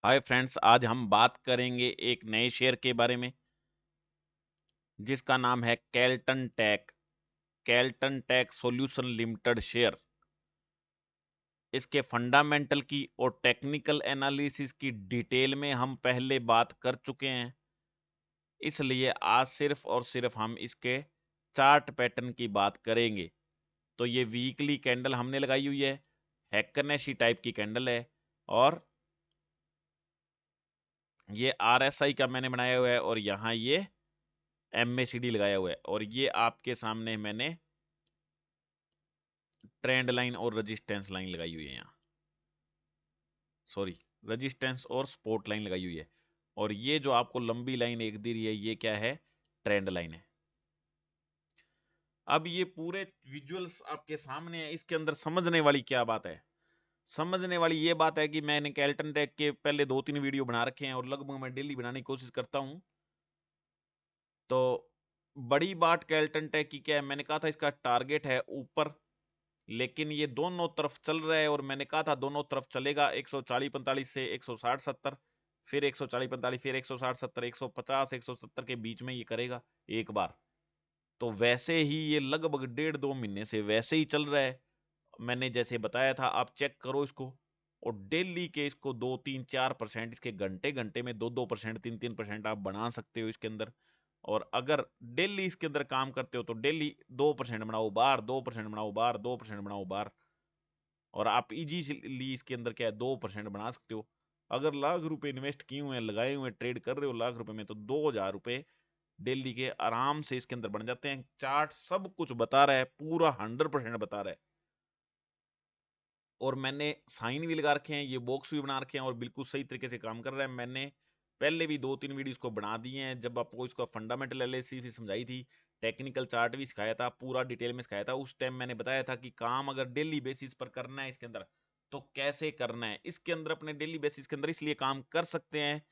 Hi friends, आज हम बात करेंगे एक नए शेयर के बारे में जिसका नाम है Kelton Tech Solution Limited share. इसके फंडामेंटल की और टेक्निकल एनालिसिस की डिटेल में हम पहले बात कर चुके हैं, इसलिए आज सिर्फ और सिर्फ हम इसके चार्ट पैटर्न की बात करेंगे। तो ये वीकली कैंडल हमने लगाई हुई है, हैकनेशी टाइप की कैंडल है, और ये आरएसआई का मैंने बनाया हुआ है, और यहाँ ये MACD लगाया हुआ है, और ये आपके सामने मैंने ट्रेंड लाइन और रेजिस्टेंस लाइन लगाई हुई है। यहाँ सॉरी, रेजिस्टेंस और सपोर्ट लाइन लगाई हुई है, और ये जो आपको लंबी लाइन एक दी रही है ये क्या है? ट्रेंड लाइन है। अब ये पूरे विजुअल्स आपके सामने है, इसके अंदर समझने वाली क्या बात है? समझने वाली ये बात है कि मैंने केल्टन टेक के पहले 2-3 वीडियो बना रखे हैं, और लगभग मैं डेली बनाने की कोशिश करता हूं। तो बड़ी बात केल्टन टेक की क्या है? मैंने कहा था इसका टारगेट है ऊपर, लेकिन ये दोनों तरफ चल रहा है, और मैंने कहा था दोनों तरफ चलेगा 140-45 से 160-70, फिर 140-45, फिर 160-70, 150, 170 के बीच में ये करेगा एक बार। तो वैसे ही ये लगभग 1.5-2 महीने से वैसे ही चल रहा है। मैंने जैसे बताया था, आप चेक करो इसको, और डेली के इसको 2-3-4% इसके घंटे घंटे में 2-2%, 3-3% आप बना सकते हो इसके अंदर। और अगर डेली इसके अंदर काम करते हो तो डेली 2% बनाओ बार, 2% बनाओ बार, 2% बनाओ बार, और आप इजीली इसके अंदर क्या है 2% बना सकते हो। अगर लाख रुपए इन्वेस्ट किए हुए हैं, लगाए हुए ट्रेड कर रहे हो लाख रुपए में, तो 2,000 रुपए डेली के आराम से इसके अंदर बन जाते हैं। चार्ट सब कुछ बता रहा है, पूरा 100% बता रहा है, और मैंने साइन भी लगा रखे हैं, ये बॉक्स भी बना रखे हैं, और बिल्कुल सही तरीके से काम कर रहा है। मैंने पहले भी 2-3 वीडियो इसको बना दिए हैं, जब आपको इसका फंडामेंटल एनालिसिस भी समझाई थी, टेक्निकल चार्ट भी सिखाया था, पूरा डिटेल में सिखाया था। उस टाइम मैंने बताया था कि काम अगर डेली बेसिस पर करना है इसके अंदर तो कैसे करना है। इसके अंदर अपने डेली बेसिस के अंदर इसलिए काम कर सकते हैं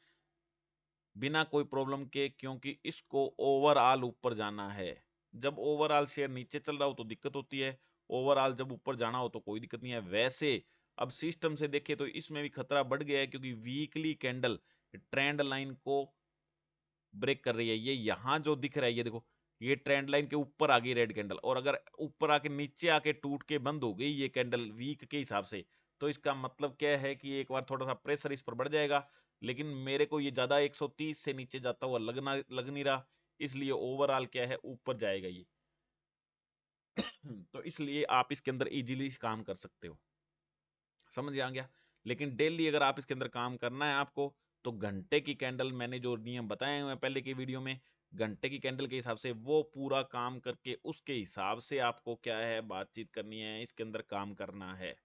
बिना कोई प्रॉब्लम के, क्योंकि इसको ओवरऑल ऊपर जाना है। जब ओवरऑल शेयर नीचे चल रहा हो तो दिक्कत होती है, ओवरऑल जब ऊपर जाना हो तो कोई दिक्कत नहीं है। वैसे अब सिस्टम से देखें तो इसमें भी खतरा बढ़ गया है, क्योंकि वीकली कैंडल ट्रेंड लाइन को ब्रेक कर रही है। ये यहां जो दिख रहा है, ये देखो, ये ट्रेंड लाइन के ऊपर आ गई रेड कैंडल, और अगर ऊपर आके नीचे आके टूट के बंद हो गई ये कैंडल वीक के हिसाब से, तो इसका मतलब क्या है कि एक बार थोड़ा सा प्रेशर इस पर बढ़ जाएगा। लेकिन मेरे को ये ज्यादा 130 से नीचे जाता हुआ लग नहीं रहा, इसलिए ओवरऑल क्या है ऊपर जाएगा ये। तो इसलिए आप इसके अंदर इजीली काम कर सकते हो, समझ आ गया। लेकिन डेली अगर आप इसके अंदर काम करना है आपको, तो घंटे की कैंडल मैंने जो नियम बताए हुए हैं पहले की वीडियो में, घंटे की कैंडल के हिसाब से वो पूरा काम करके उसके हिसाब से आपको क्या है बातचीत करनी है, इसके अंदर काम करना है।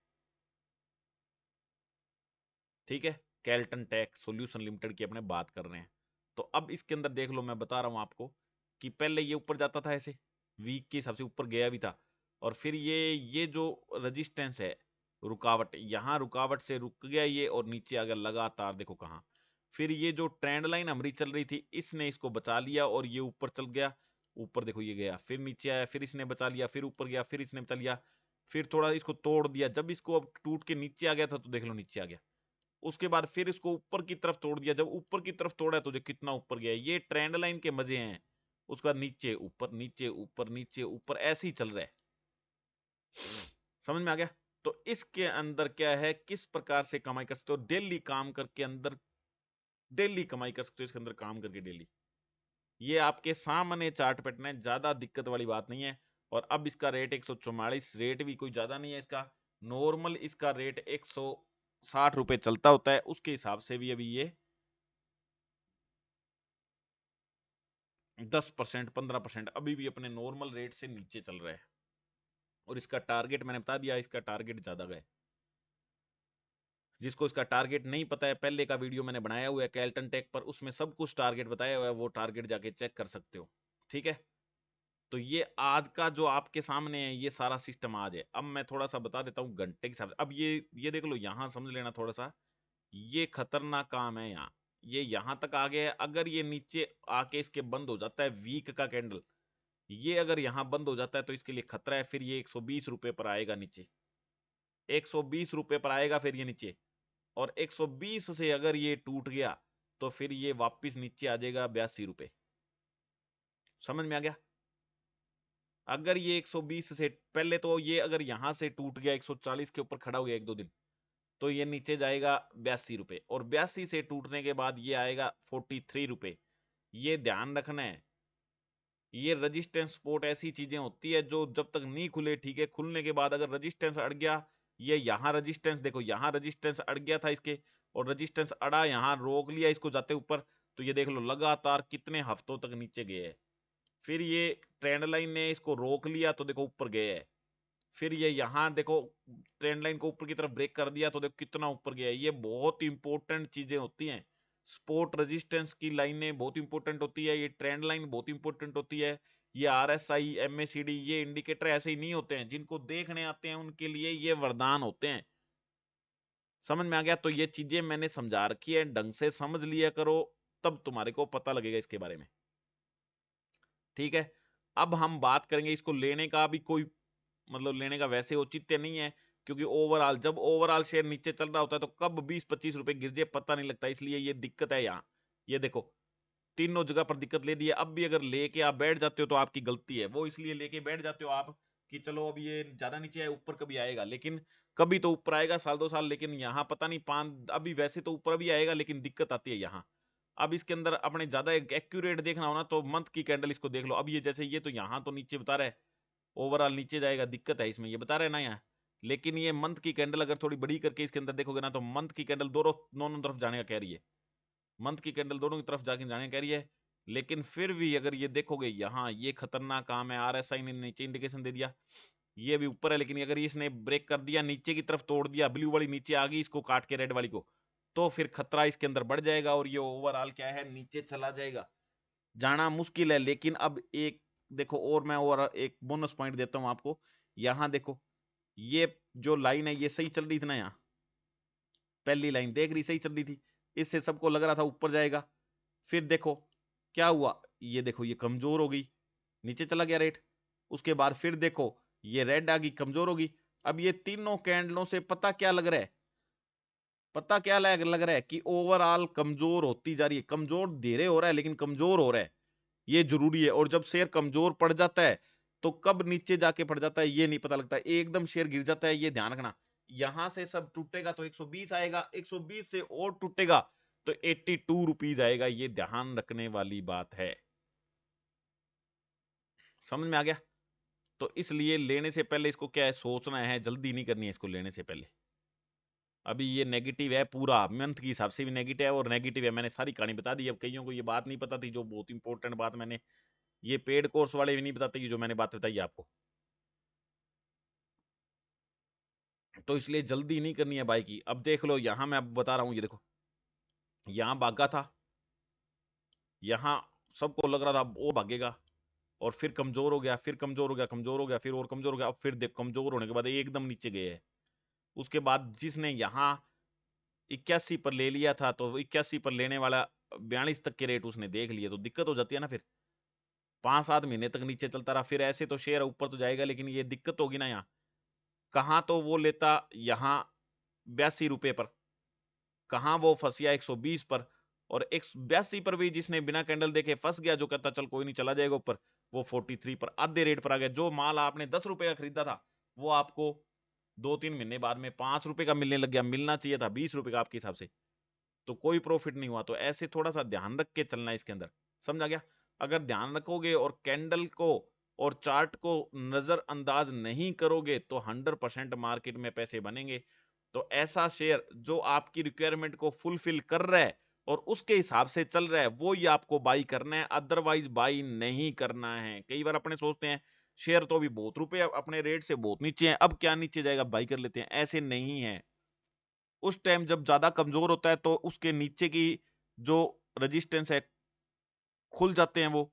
ठीक है, केल्टन टेक सॉल्यूशन लिमिटेड की अपने बात कर रहे हैं। तो अब इसके अंदर देख लो, मैं बता रहा हूं आपको कि पहले ये ऊपर जाता था ऐसे, वीक के हिसाब से ऊपर गया भी था, और फिर ये जो रेजिस्टेंस है, रुकावट, यहां रुकावट से रुक गया ये, और नीचे आ गया लगातार, देखो कहां। फिर ये जो ट्रेंड लाइन हमारी चल रही थी, इसने इसको बचा लिया और ये ऊपर चल गया। ऊपर देखो ये गया, फिर नीचे आया, फिर इसने बचा लिया, फिर ऊपर गया, फिर इसने बचा लिया, फिर थोड़ा इसको तोड़ दिया। जब इसको अब टूट के नीचे आ गया था तो देख लो नीचे आ गया। उसके बाद फिर इसको ऊपर की तरफ तोड़ दिया। जब ऊपर की तरफ तोड़ा तो कितना ऊपर गया। ये ट्रेंड लाइन के मजे हैं। उसका नीचे ऊपर, नीचे ऊपर, नीचे ऊपर, ऐसे ही चल रहा है। समझ में आ गया? तो इसके अंदर क्या है, किस प्रकार से कमाई कर सकते हो डेली काम करके, अंदर डेली कमाई कर सकते हो इसके अंदर काम करके डेली। ये आपके सामने चार्ट पैटर्न है, ज्यादा दिक्कत वाली बात नहीं है। और अब इसका रेट 144, रेट भी कोई ज्यादा नहीं है इसका। नॉर्मल इसका रेट 160 रुपए चलता होता है, उसके हिसाब से भी अभी ये 10%, 15% अभी भी अपने नॉर्मल रेट से नीचे चल रहा है। और इसका टारगेट मैंने बता दिया, इसका टारगेट ज्यादा गए। जिसको इसका टारगेट नहीं पता है, पहले का वीडियो मैंने बनाया हुआ है केल्टन टेक पर, उसमें सब कुछ टारगेट बताया हुआ है, वो टारगेट जाके चेक कर सकते हो। ठीक है, तो ये आज का जो आपके सामने है ये सारा सिस्टम आज है। अब मैं थोड़ा सा बता देता हूँ घंटे के हिसाब से। अब ये देख लो, यहां समझ लेना थोड़ा सा, ये खतरनाक काम है। यहाँ ये यहां तक आ गया है, अगर ये नीचे आके इसके बंद हो जाता है वीक का कैंडल, ये अगर यहां बंद हो जाता है तो इसके लिए खतरा है। फिर ये 120 रुपए पर आएगा नीचे, 120 रुपए पर आएगा फिर ये नीचे। और 120 से अगर ये टूट गया तो फिर ये वापस नीचे आ जाएगा 82 रुपए। समझ में आ गया? अगर ये 120 से पहले तो ये अगर यहां से टूट गया 140 के ऊपर खड़ा हो गया 1-2 दिन, तो ये नीचे जाएगा 82 रुपए, और 82 से टूटने के बाद ये आएगा 43 रुपए। ये ध्यान रखना है, ये रजिस्टेंस सपोर्ट ऐसी चीजें होती है जो जब तक नहीं खुले, ठीक है, खुलने के बाद अगर रजिस्टेंस अड़ गया, ये यहां रजिस्टेंस देखो, यहां रजिस्टेंस अड़ गया था इसके, और रजिस्टेंस अड़ा, यहां रोक लिया इसको जाते ऊपर, तो ये देख लो लगातार कितने हफ्तों तक नीचे गए हैं। फिर ये ट्रेंड लाइन ने इसको रोक लिया तो देखो ऊपर गए हैं। फिर ये यहां देखो ट्रेंड लाइन को ऊपर की तरफ ब्रेक कर दिया तो देखो कितना ऊपर गया है। ये बहुत इंपॉर्टेंट चीजें होती हैं। सपोर्ट रेजिस्टेंस की लाइनें बहुत इंपॉर्टेंट होती है, ये ट्रेंड लाइन बहुत इंपॉर्टेंट होती है, ये आरएसआई एमएसीडी ये इंडिकेटर ऐसे ही नहीं होते हैं, जिनको देखने आते हैं उनके लिए ये वरदान होते हैं। समझ में आ गया? तो ये चीजें मैंने समझा रखी है, ढंग से समझ लिया करो, तब तुम्हारे को पता लगेगा इसके बारे में। ठीक है, अब हम बात करेंगे इसको लेने का भी कोई मतलब लेने का वैसे औचित्य नहीं है, क्योंकि ओवरऑल जब ओवरऑल शेयर नीचे चल रहा होता है तो कब 20-25 रुपए गिर जाए पता नहीं लगता, इसलिए ये दिक्कत है यहाँ। ये देखो तीनों जगह पर दिक्कत ले दी है। अब भी अगर लेके आप बैठ जाते हो तो आपकी गलती है, वो इसलिए लेके बैठ जाते हो आप कि चलो अब ये ज्यादा नीचे है, ऊपर कभी आएगा, लेकिन कभी तो ऊपर आएगा साल 2 साल, लेकिन यहाँ पता नहीं पांच, अभी वैसे तो ऊपर भी आएगा लेकिन दिक्कत आती है यहाँ। अब इसके अंदर अपने ज्यादा एक्यूरेट देखना हो ना तो मंथ की कैंडल इसको देख लो। अब ये जैसे ये तो यहाँ तो नीचे बता रहा है, ओवरऑल नीचे जाएगा, दिक्कत है इसमें, ये बता रहे हैं ना यहाँ, लेकिन ये मंथ की कैंडल अगर थोड़ी बड़ी करके इसके अंदर देखोगे ना तो मंथ की कैंडल दोनों दोनों तरफ जाने का कह रही है, मंथ की कैंडल दोनों की तरफ जाके जाने कह रही है। लेकिन फिर भी अगर ये देखोगे यहाँ ये खतरनाक काम है, आरएसआई ने नीचे इंडिकेशन दे दिया, ये भी ऊपर है, लेकिन अगर इसने ब्रेक कर दिया नीचे की तरफ तोड़ दिया, ब्लू वाली नीचे आ गई इसको काट के रेड वाली को, तो फिर खतरा इसके अंदर बढ़ जाएगा और ये ओवरऑल क्या है नीचे चला जाएगा, जाना मुश्किल है। लेकिन अब एक देखो और मैं और एक बोनस पॉइंट देता हूं आपको, यहां देखो ये जो लाइन है ये सही चल रही थी ना, यहाँ पहली लाइन देख रही सही चल रही थी, इससे सबको लग रहा था ऊपर जाएगा। फिर देखो क्या हुआ, ये देखो ये कमजोर हो गई, नीचे चला गया रेट। उसके बाद फिर देखो ये रेड आ गई, कमजोर होगी। अब ये तीनों कैंडलों से पता क्या लग रहा है, पता क्या लग रहा है कि ओवरऑल कमजोर होती जा रही है, कमजोर धीरे हो रहा है लेकिन कमजोर हो रहा है, ये जरूरी है। और जब शेयर कमजोर पड़ जाता है तो कब नीचे जाके पड़ जाता है ये नहीं पता लगता, एकदम शेयर गिर जाता है, ये ध्यान रखना। यहां से सब टूटेगा तो 120 आएगा, 120 से और टूटेगा तो 82 रुपीज आएगा, ये ध्यान रखने वाली बात है। समझ में आ गया? तो इसलिए लेने से पहले इसको क्या है सोचना है, जल्दी नहीं करनी है इसको लेने से पहले। अभी ये नेगेटिव है, पूरा मंथ के हिसाब से भी नेगेटिव है, और नेगेटिव है, मैंने सारी कहानी बता दी। अब कईयों को ये बात नहीं पता थी, जो बहुत इंपॉर्टेंट बात मैंने, ये पेड कोर्स वाले भी नहीं बताते कि जो मैंने बात बताई आपको, तो इसलिए जल्दी नहीं करनी है भाई की। अब देख लो यहां मैं अब बता रहा हूं, ये देखो यहां भागा था, यहां सबको लग रहा था वो भागेगा, और फिर कमजोर हो गया, फिर कमजोर हो गया, कमजोर हो गया, फिर और कमजोर हो गया। अब फिर देख कमजोर होने के बाद एकदम नीचे गए है। उसके बाद जिसने यहां 81 पर ले लिया था तो 81 पर लेने वाला 42 तक के रेट उसने देख लिए, तो दिक्कत हो जाती है ना। फिर 5-7 महीने तक नीचे चलता रहा, फिर ऐसे तो शेयर ऊपर तो जाएगा, लेकिन ये दिक्कत होगी ना यहाँ, कहां तो वो लेता यहाँ 82 रुपए पर, कहां वो फंसिया 120 पर, और 82 पर भी जिसने बिना कैंडल देखे फंस गया, जो कहता चल कोई नहीं चला जाएगा ऊपर, वो 43 पर आधे रेट पर आ गया। जो माल आपने 10 रुपए का खरीदा था वो आपको 2-3 महीने बाद में 5 रुपए का मिलने लग गया, मिलना चाहिए था 20 रुपए का आपके हिसाब से, तो कोई प्रॉफिट नहीं हुआ। तो ऐसे थोड़ा सा ध्यान रख के चलना है इसके अंदर, समझ आ गया? अगर ध्यान रखोगे और कैंडल को और चार्ट को नजरअंदाज नहीं करोगे तो 100% मार्केट में पैसे बनेंगे। तो ऐसा शेयर जो आपकी रिक्वायरमेंट को फुलफिल कर रहा है और उसके हिसाब से चल रहा है, वो ही आपको बाई करना है, अदरवाइज बाई नहीं करना है। कई बार अपने सोचते हैं शेयर तो अभी बहुत रुपए अपने रेट से बहुत नीचे हैं, अब क्या नीचे जाएगा बाई कर लेते हैं, ऐसे नहीं है। उस टाइम जब ज्यादा कमजोर होता है तो उसके नीचे की जो रेजिस्टेंस है खुल जाते हैं वो,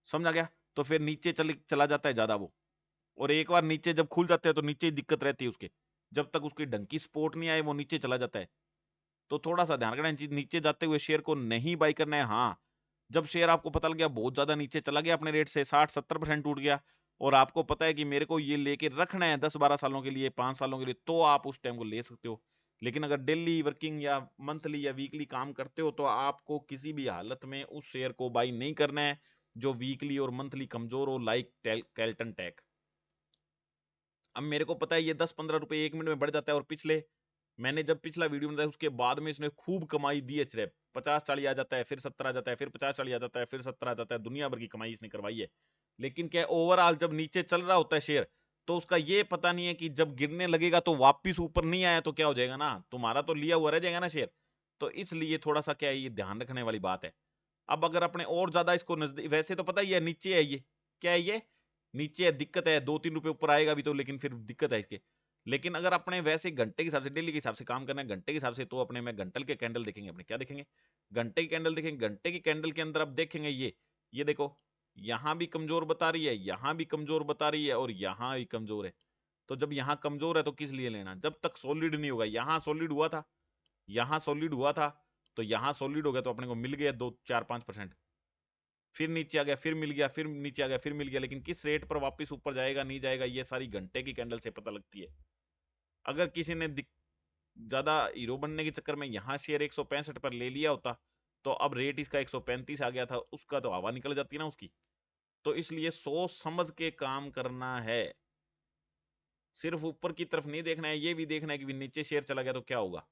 समझ आ गया? तो फिर नीचे चला जाता है ज्यादा वो, और एक बार नीचे जब खुल जाते हैं तो नीचे ही दिक्कत रहती है उसके, जब तक उसकी ढंग की सपोर्ट नहीं आए वो नीचे चला जाता है। तो थोड़ा सा ध्यान रखना, नीचे जाते हुए शेयर को नहीं बाई करना है। हाँ, जब शेयर आपको पता लग गया बहुत ज्यादा नीचे चला गया, अपने रेट से 60-70% टूट गया, और आपको पता है कि मेरे को ये लेके रखना है 10-12 सालों के लिए, 5 सालों के लिए, तो आप उस टाइम को ले सकते हो। लेकिन अगर डेली वर्किंग या मंथली या वीकली काम करते हो तो आपको किसी भी हालत में उस शेयर को बाई नहीं करना है जो वीकली और मंथली कमजोर हो, लाइक कैल्टन टेक। अब मेरे को पता है ये 10-15 रुपए 1 मिनट में बढ़ जाता है, और पिछले मैंने जब पिछला वीडियो बनाया उसके बाद में इसने खूब कमाई दी है। 50-40 आ जाता है, फिर 70 आ जाता है, फिर 50-40 आ जाता है, फिर 70 आ जाता है, दुनिया भर की कमाई इसने करवाई है। लेकिन क्या ओवरऑल जब नीचे चल रहा होता है शेयर, तो उसका ये पता नहीं है कि जब गिरने लगेगा तो वापिस ऊपर नहीं आया तो क्या हो जाएगा ना, तुम्हारा तो लिया हुआ रह जाएगा ना शेयर। तो इसलिए थोड़ा सा क्या है, ये ध्यान रखने वाली बात है। अब अगर अपने और ज्यादा इसको नजदीक, वैसे तो पता ही है नीचे है ये, क्या है ये नीचे है, दिक्कत है 2-3 रुपए ऊपर आएगा भी तो, लेकिन फिर दिक्कत है इसके। लेकिन अगर अपने वैसे घंटे के हिसाब से, डेली के हिसाब से काम करना है, घंटे के हिसाब से, तो अपने में घंटल के कैंडल देखेंगे, अपने क्या देखेंगे, घंटे की कैंडल देखेंगे। घंटे की कैंडल के अंदर अब देखेंगे ये देखो, यहां भी कमजोर बता रही है, यहां भी कमजोर बता रही है, और यहां भी कमजोर है। तो जब यहां कमजोर है तो किस लिए लेना, जब तक सॉलिड नहीं होगा। यहां सॉलिड हुआ था, यहां सॉलिड हुआ था, तो यहां सॉलिड हो गया तो अपने को मिल गया 2-4-5%। फिर नीचे आ गया, फिर मिल गया, फिर नीचे आ गया, फिर मिल गया, लेकिन किस रेट पर वापस ऊपर जाएगा नहीं जाएगा ये सारी घंटे की कैंडल से पता लगती है। अगर किसी ने ज्यादा हीरो बनने के चक्कर में यहां शेयर 165 पर ले लिया होता, तो अब रेट इसका 135 आ गया था, उसका तो हवा निकल जाती ना उसकी। तो इसलिए सोच समझ के काम करना है, सिर्फ ऊपर की तरफ नहीं देखना है, ये भी देखना है कि नीचे शेयर चला गया तो क्या होगा।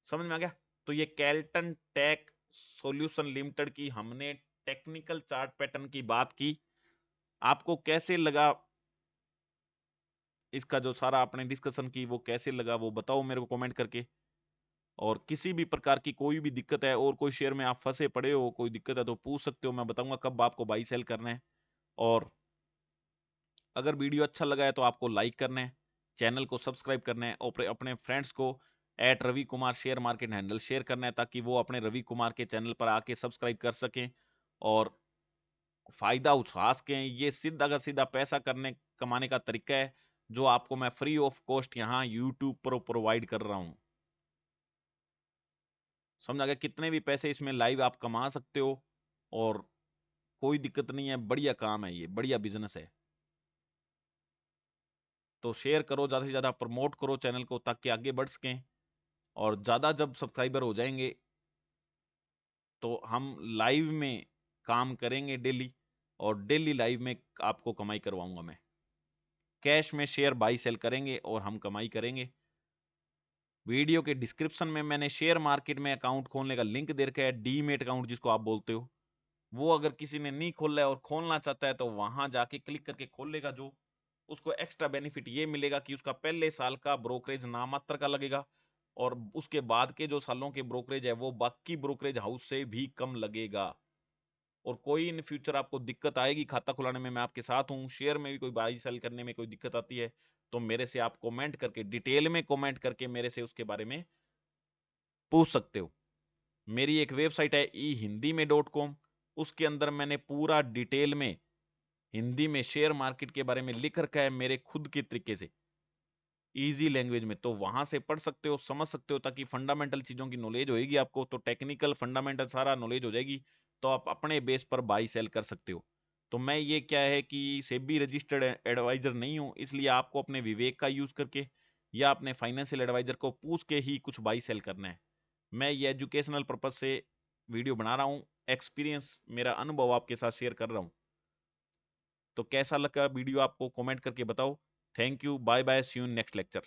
समझ में आ गया। तो ये कैल्टन टेक सॉल्यूशन लिमिटेड की हमने टेक्निकल चार्ट पैटर्न की बात की। आपको कैसे लगा इसका जो सारा आपने डिस्कशन की, वो कैसे लगा वो बताओ मेरे को कमेंट करके। और किसी भी प्रकार की कोई भी दिक्कत है, और कोई शेयर में आप फंसे पड़े हो, कोई दिक्कत है तो पूछ सकते हो, मैं बताऊंगा कब आपको बाई सेल करना है। और अगर वीडियो अच्छा लगा है तो आपको लाइक करना है, चैनल को सब्सक्राइब करना है, और अपने फ्रेंड्स को @Ravi Kumar share market handle share करना है, ताकि वो अपने रवि कुमार के चैनल पर आके सब्सक्राइब कर सकें और फायदा उठा सकें। ये सीधा का सीधा पैसा करने कमाने का तरीका है, जो आपको मैं फ्री ऑफ कॉस्ट यहाँ यूट्यूब पर प्रोवाइड कर रहा हूँ। समझ आ गया, कितने भी पैसे इसमें लाइव आप कमा सकते हो, और कोई दिक्कत नहीं है, बढ़िया काम है, ये बढ़िया बिजनेस है। तो शेयर करो, ज्यादा से ज्यादा प्रमोट करो चैनल को, ताकि आगे बढ़ सकें। और ज्यादा जब सब्सक्राइबर हो जाएंगे तो हम लाइव में काम करेंगे डेली, और डेली लाइव में आपको कमाई करवाऊंगा मैं। कैश में शेयर बाई सेल करेंगे और हम कमाई करेंगे। वीडियो के डिस्क्रिप्शन में मैंने शेयर मार्केट में अकाउंट खोलने का लिंक दे रखा है, डीमेट अकाउंट जिसको आप बोलते हो। वो अगर किसी ने नहीं खोला है और खोलना चाहता है तो वहां जाके क्लिक करके खोल लेगा। जो उसको एक्स्ट्रा बेनिफिट ये मिलेगा कि उसका पहले साल का ब्रोकरेज नामात्र का लगेगा, और उसके बाद के जो सालों के ब्रोकरेज है वो बाकी ब्रोकरेज हाउस से भी कम लगेगा। और कोई इन फ्यूचर आपको दिक्कत आएगी खाता खुलाने में, मैं आपके साथ हूँ। शेयर में भी कोई बाई सेल करने में कोई दिक्कत आती है तो मेरे से आप कमेंट करके, डिटेल में कमेंट करके मेरे से उसके बारे में पूछ सकते हो। मेरी एक वेबसाइट है ehindimein.com, उसके अंदर मैंने पूरा डिटेल में हिंदी में शेयर मार्केट के बारे में लिख रखा है, मेरे खुद के तरीके से, इजी लैंग्वेज में। तो वहां से पढ़ सकते हो, समझ सकते हो, ताकि फंडामेंटल चीजों की नॉलेज होगी आपको, तो टेक्निकल फंडामेंटल सारा नॉलेज हो जाएगी, तो आप अपने बेस पर बाई सेल कर सकते हो। तो मैं ये क्या है कि सेबी रजिस्टर्ड एडवाइजर नहीं हूं, इसलिए आपको अपने विवेक का यूज करके या अपने फाइनेंशियल एडवाइजर को पूछ के ही कुछ बाई सेल करना है। मैं ये एजुकेशनल पर्पज से वीडियो बना रहा हूँ, एक्सपीरियंस मेरा अनुभव आपके साथ शेयर कर रहा हूँ। तो कैसा लगा वीडियो आपको कमेंट करके बताओ। Thank you, bye bye, see you next lecture.